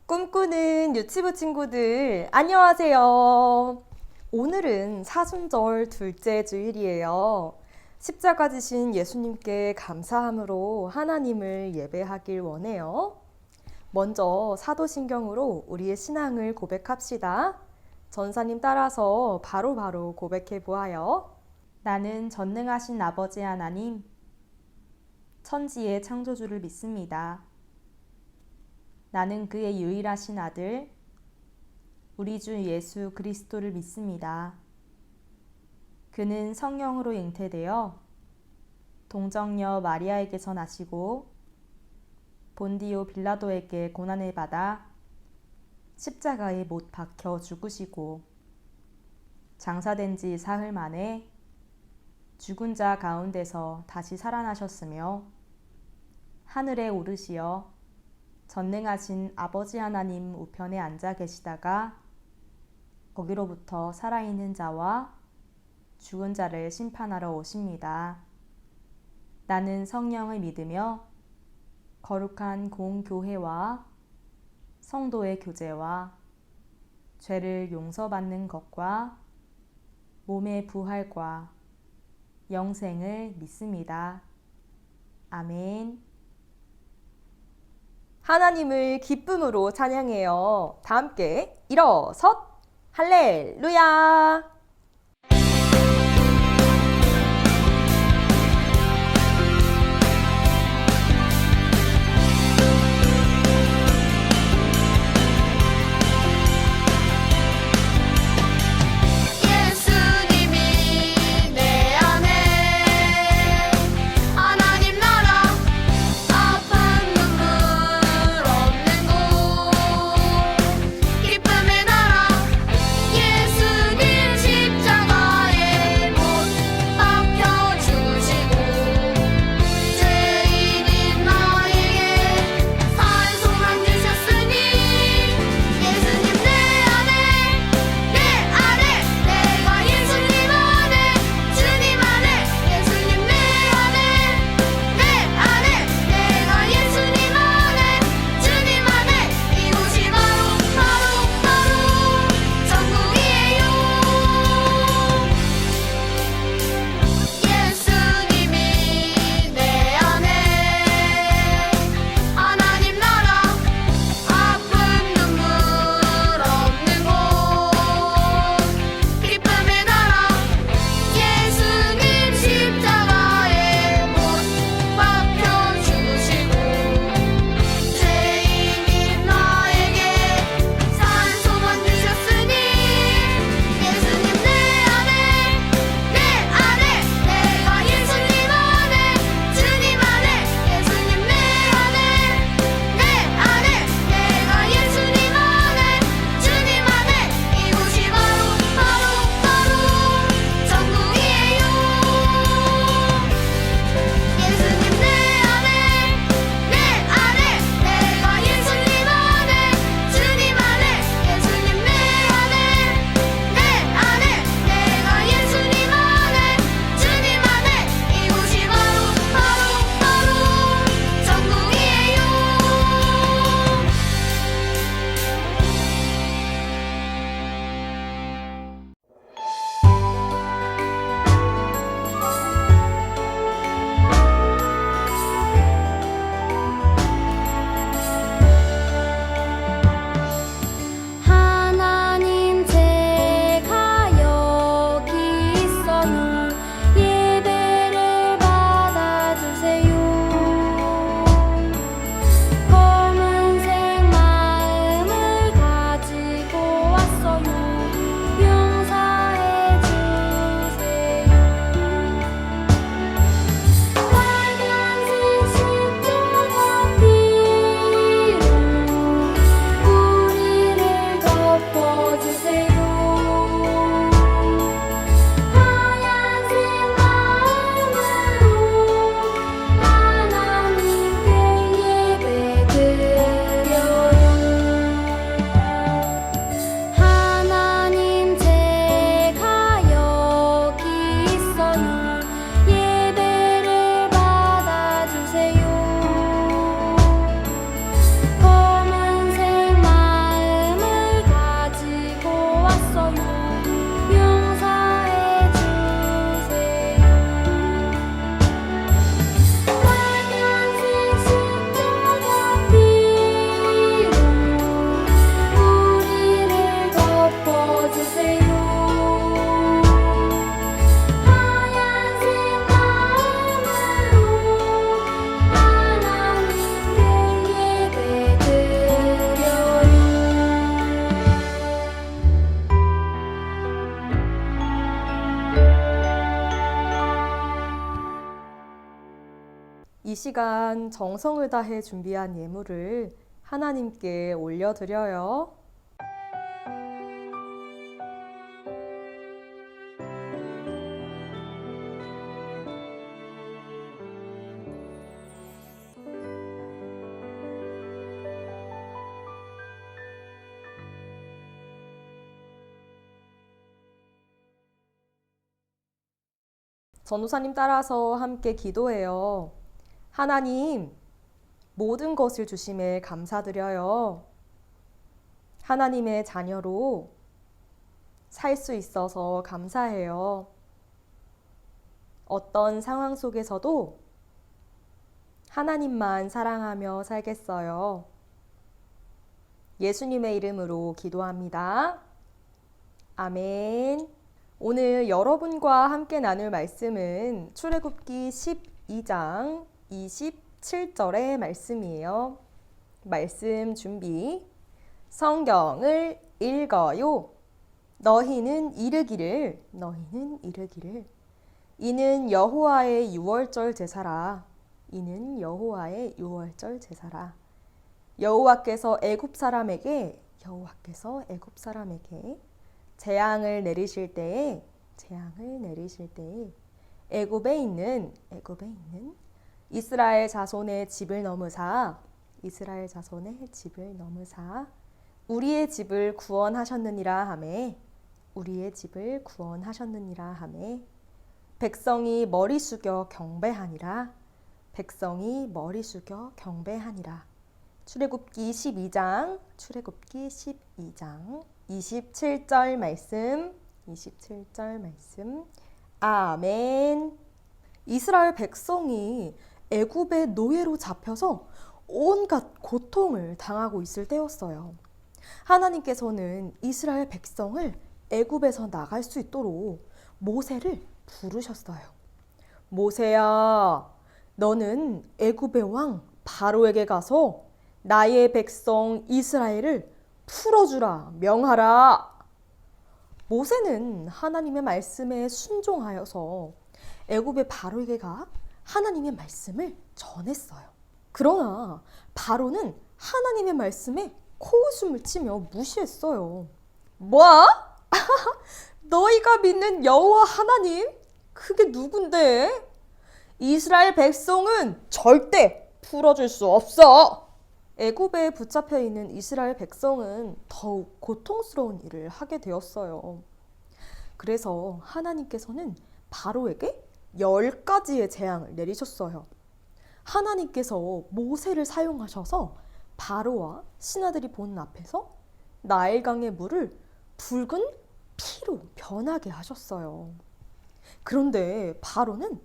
꿈꾸는 유치부 친구들, 안녕하세요. 오늘은 사순절 둘째 주일이에요. 십자가 지신 예수님께 감사함으로 하나님을 예배하길 원해요. 먼저 사도신경으로 우리의 신앙을 고백합시다. 전사님 따라서 바로 고백해 보아요. 나는 전능하신 아버지 하나님, 천지의 창조주를 믿습니다. 나는 그의 유일하신 아들, 우리 주 예수 그리스도를 믿습니다. 그는 성령으로 잉태되어 동정녀 마리아에게서 나시고 본디오 빌라도에게 고난을 받아 십자가에 못 박혀 죽으시고 장사된 지 사흘 만에 죽은 자 가운데서 다시 살아나셨으며 하늘에 오르시어 전능하신 아버지 하나님 우편에 앉아 계시다가 거기로부터 살아있는 자와 죽은 자를 심판하러 오십니다. 나는 성령을 믿으며 거룩한 공교회와 성도의 교제와 죄를 용서받는 것과 몸의 부활과 영생을 믿습니다. 아멘. 하나님을 기쁨으로 찬양해요. 다 함께 일어섰 할렐루야. 기쁨의 나라 예수님 시간 정성을 다해 준비한 예물을 하나님께 올려드려요. 전도사님 따라서 함께 기도해요. 하나님, 모든 것을 주심에 감사드려요. 하나님의 자녀로 살 수 있어서 감사해요. 어떤 상황 속에서도 하나님만 사랑하며 살겠어요. 예수님의 이름으로 기도합니다. 아멘. 오늘 여러분과 함께 나눌 말씀은 출애굽기 12장 27절의 말씀이에요. 말씀 준비. 성경을 읽어요. 너희는 이르기를 이는 여호와의 유월절 제사라. 이는 여호와의 유월절 제사라. 여호와께서 애굽 사람에게 재앙을 내리실 때에 애굽에 있는 이스라엘 자손의 집을 넘으사 우리의 집을 구원하셨느니라 하매 백성이 머리 숙여 경배하니라. 출애굽기 12장 27절 말씀. 아멘. 이스라엘 백성이 애굽의 노예로 잡혀서 온갖 고통을 당하고 있을 때였어요. 하나님께서는 이스라엘 백성을 애굽에서 나갈 수 있도록 모세를 부르셨어요. 모세야, 너는 애굽의 왕 바로에게 가서 나의 백성 이스라엘을 풀어주라 명하라. 모세는 하나님의 말씀에 순종하여서 애굽의 바로에게 가 하나님의 말씀을 전했어요. 그러나 바로는 하나님의 말씀에 코웃음을 치며 무시했어요. 뭐? 너희가 믿는 여호와 하나님? 그게 누군데? 이스라엘 백성은 절대 풀어줄 수 없어. 애굽에 붙잡혀 있는 이스라엘 백성은 더욱 고통스러운 일을 하게 되었어요. 그래서 하나님께서는 바로에게 10가지의 재앙을 내리셨어요. 하나님께서 모세를 사용하셔서 바로와 신하들이 보는 앞에서 나일강의 물을 붉은 피로 변하게 하셨어요. 그런데 바로는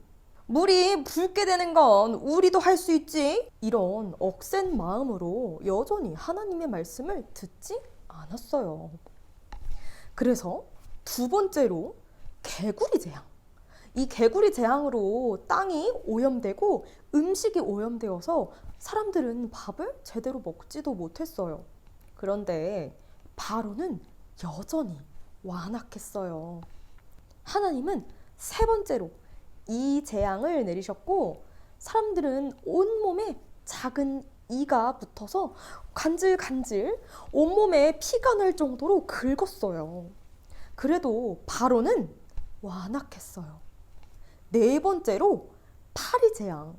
물이 붉게 되는 건 우리도 할 수 있지, 이런 억센 마음으로 여전히 하나님의 말씀을 듣지 않았어요. 그래서 두 번째로 개구리 재앙. 이 개구리 재앙으로 땅이 오염되고 음식이 오염되어서 사람들은 밥을 제대로 먹지도 못했어요. 그런데 바로는 여전히 완악했어요. 하나님은 세 번째로 이 재앙을 내리셨고 사람들은 온몸에 작은 이가 붙어서 간질간질 온몸에 피가 날 정도로 긁었어요. 그래도 바로는 완악했어요. 네 번째로 파리 재앙.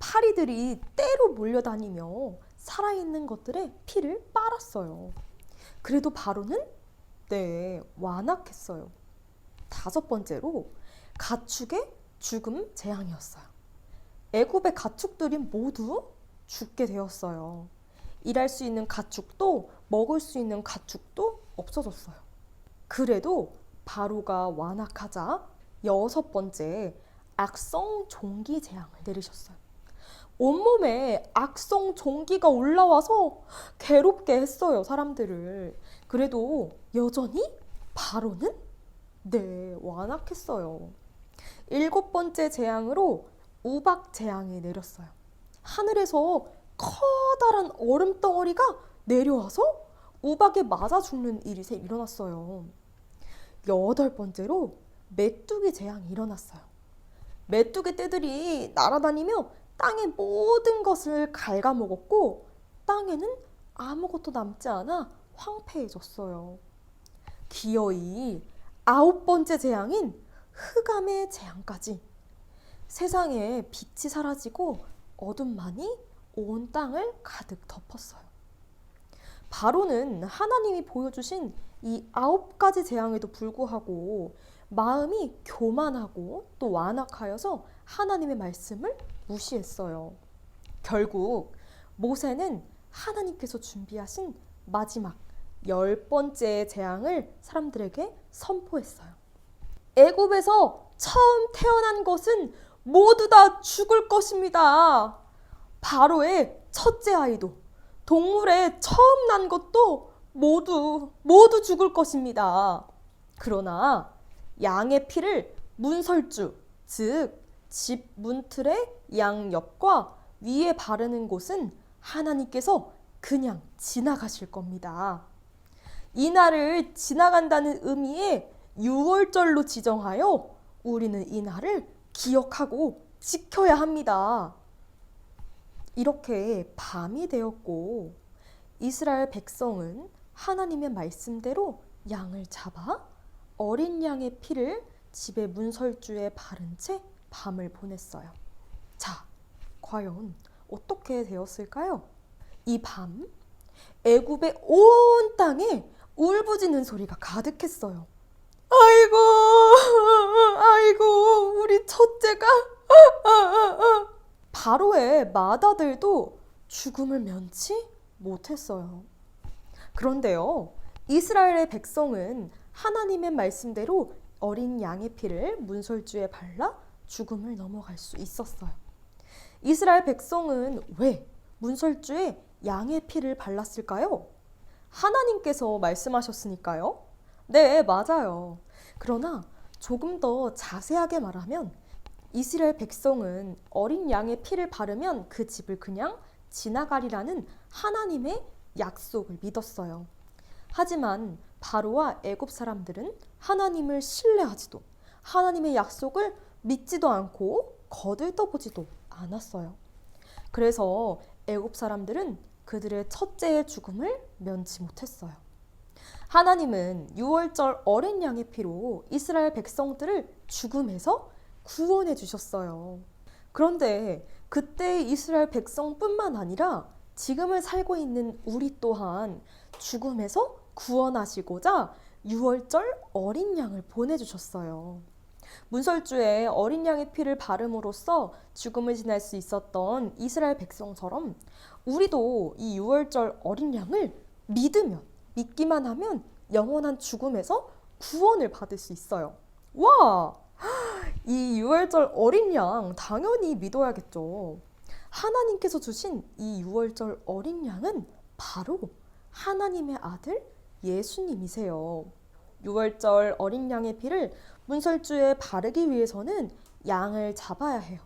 파리들이 떼로 몰려다니며 살아있는 것들의 피를 빨았어요. 그래도 바로는 완악했어요. 다섯 번째로 가축의 죽음 재앙이었어요. 애굽의 가축들이 모두 죽게 되었어요. 일할 수 있는 가축도 먹을 수 있는 가축도 없어졌어요. 그래도 바로가 완악하자 여섯 번째 악성 종기 재앙을 내리셨어요. 온몸에 악성 종기가 올라와서 괴롭게 했어요, 사람들을. 그래도 여전히 바로는 완악했어요. 일곱 번째 재앙으로 우박 재앙이 내렸어요. 하늘에서 커다란 얼음 덩어리가 내려와서 우박에 맞아 죽는 일이 일어났어요. 여덟 번째로 메뚜기 재앙이 일어났어요. 메뚜기 떼들이 날아다니며 땅의 모든 것을 갉아먹었고 땅에는 아무것도 남지 않아 황폐해졌어요. 기어이 9번째 재앙인 흑암의 재앙까지 세상에 빛이 사라지고 어둠만이 온 땅을 가득 덮었어요. 바로는 하나님이 보여주신 이 9가지 재앙에도 불구하고 마음이 교만하고 또 완악하여서 하나님의 말씀을 무시했어요. 결국 모세는 하나님께서 준비하신 마지막 10번째 재앙을 사람들에게 선포했어요. 애굽에서 처음 태어난 것은 모두 다 죽을 것입니다. 바로의 첫째 아이도 동물의 처음 난 것도 모두 죽을 것입니다. 그러나 양의 피를 문설주, 즉 집 문틀의 양 옆과 위에 바르는 곳은 하나님께서 그냥 지나가실 겁니다. 이 날을 지나간다는 의미의 유월절로 지정하여 우리는 이 날을 기억하고 지켜야 합니다. 이렇게 밤이 되었고 이스라엘 백성은 하나님의 말씀대로 양을 잡아 어린 양의 피를 집의 문설주에 바른 채 밤을 보냈어요. 자, 과연 어떻게 되었을까요? 이 밤 애굽의 온 땅에 울부짖는 소리가 가득했어요. 아이고, 아이고, 우리 첫째가 바로의 맏아들도 죽음을 면치 못했어요. 그런데요, 이스라엘의 백성은 하나님의 말씀대로 어린 양의 피를 문설주에 발라 죽음을 넘어갈 수 있었어요. 이스라엘 백성은 왜 문설주에 양의 피를 발랐을까요? 하나님께서 말씀하셨으니까요. 네, 맞아요. 그러나 조금 더 자세하게 말하면 이스라엘 백성은 어린 양의 피를 바르면 그 집을 그냥 지나가리라는 하나님의 약속을 믿었어요. 하지만 바로와 애굽 사람들은 하나님을 신뢰하지도 하나님의 약속을 믿지도 않고 거들떠보지도 않았어요. 그래서 애굽 사람들은 그들의 첫째의 죽음을 면치 못했어요. 하나님은 유월절 어린 양의 피로 이스라엘 백성들을 죽음에서 구원해 주셨어요. 그런데 그때 이스라엘 백성뿐만 아니라 지금을 살고 있는 우리 또한 죽음에서 구원하시고자 유월절 어린 양을 보내주셨어요. 문설주에 어린 양의 피를 바름으로써 죽음을 지날 수 있었던 이스라엘 백성처럼 우리도 이 유월절 어린 양을 믿기만 하면 영원한 죽음에서 구원을 받을 수 있어요. 와! 이 유월절 어린 양 당연히 믿어야겠죠. 하나님께서 주신 이 유월절 어린 양은 바로 하나님의 아들 예수님이세요. 유월절 어린 양의 피를 문설주에 바르기 위해서는 양을 잡아야 해요.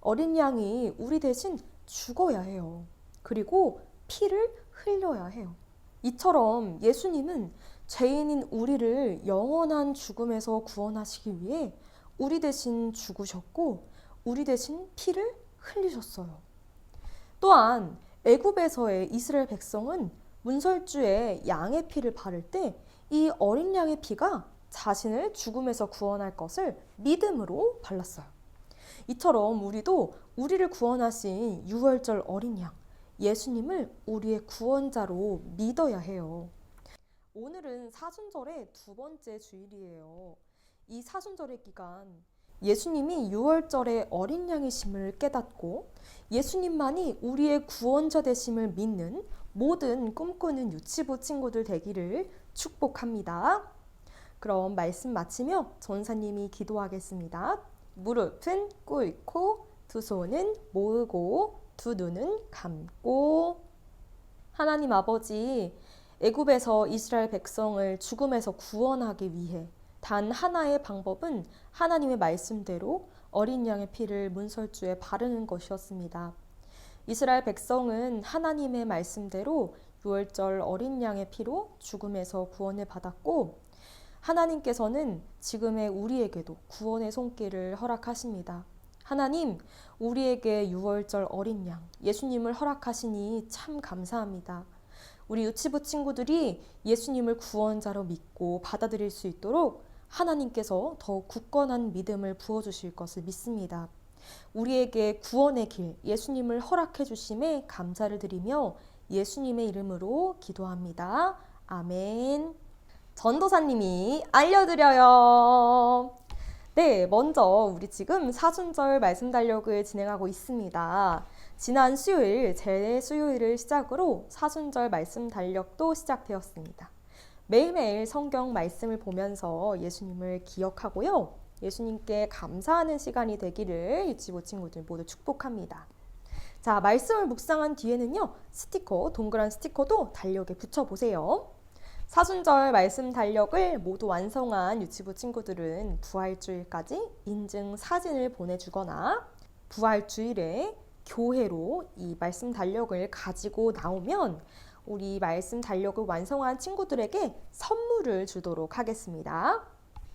어린 양이 우리 대신 죽어야 해요. 그리고 피를 흘려야 해요. 이처럼 예수님은 죄인인 우리를 영원한 죽음에서 구원하시기 위해 우리 대신 죽으셨고 우리 대신 피를 흘리셨어요. 또한 애굽에서의 이스라엘 백성은 문설주에 양의 피를 바를 때 이 어린 양의 피가 자신을 죽음에서 구원할 것을 믿음으로 발랐어요. 이처럼 우리도 우리를 구원하신 유월절 어린 양 예수님을 우리의 구원자로 믿어야 해요. 오늘은 사순절의 2번째 주일이에요. 이 사순절의 기간 예수님이 유월절의 어린 양이심을 깨닫고 예수님만이 우리의 구원자 되심을 믿는 모든 꿈꾸는 유치부 친구들 되기를 축복합니다. 그럼 말씀 마치며 전사님이 기도하겠습니다. 무릎은 꿇고 두 손은 모으고 두 눈은 감고. 하나님 아버지, 애굽에서 이스라엘 백성을 죽음에서 구원하기 위해 단 하나의 방법은 하나님의 말씀대로 어린 양의 피를 문설주에 바르는 것이었습니다. 이스라엘 백성은 하나님의 말씀대로 유월절 어린 양의 피로 죽음에서 구원을 받았고 하나님께서는 지금의 우리에게도 구원의 손길을 허락하십니다. 하나님, 우리에게 유월절 어린 양 예수님을 허락하시니 참 감사합니다. 우리 유치부 친구들이 예수님을 구원자로 믿고 받아들일 수 있도록 하나님께서 더욱 굳건한 믿음을 부어주실 것을 믿습니다. 우리에게 구원의 길, 예수님을 허락해 주심에 감사를 드리며 예수님의 이름으로 기도합니다. 아멘. 전도사님이 알려드려요. 네, 먼저 우리 지금 사순절 말씀 달력을 진행하고 있습니다. 지난 수요일, 재수요일을 시작으로 사순절 말씀 달력도 시작되었습니다. 매일매일 성경 말씀을 보면서 예수님을 기억하고요. 예수님께 감사하는 시간이 되기를 유치부 친구들 모두 축복합니다. 자, 말씀을 묵상한 뒤에는요, 스티커, 동그란 스티커도 달력에 붙여보세요. 사순절 말씀 달력을 모두 완성한 유치부 친구들은 부활주일까지 인증 사진을 보내주거나 부활주일에 교회로 이 말씀 달력을 가지고 나오면 우리 말씀 달력을 완성한 친구들에게 선물을 주도록 하겠습니다.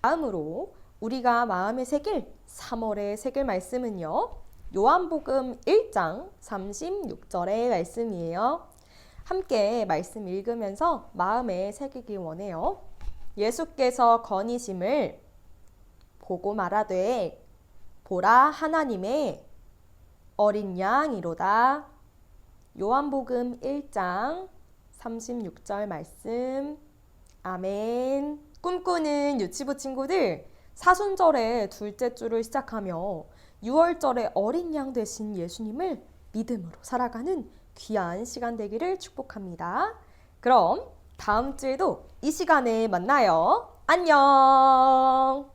다음으로 우리가 마음에 새길 3월에 새길 말씀은요, 요한복음 1장 36절의 말씀이에요. 함께 말씀 읽으면서 마음에 새기기 원해요. 예수께서 거니심을 보고 말하되 보라 하나님의 어린 양이로다. 요한복음 1장 36절 말씀. 아멘. 꿈꾸는 유치부 친구들, 사순절의 둘째 주를 시작하며 6월절의 어린 양 되신 예수님을 믿음으로 살아가는 귀한 시간 되기를 축복합니다. 그럼 다음 주에도 이 시간에 만나요. 안녕.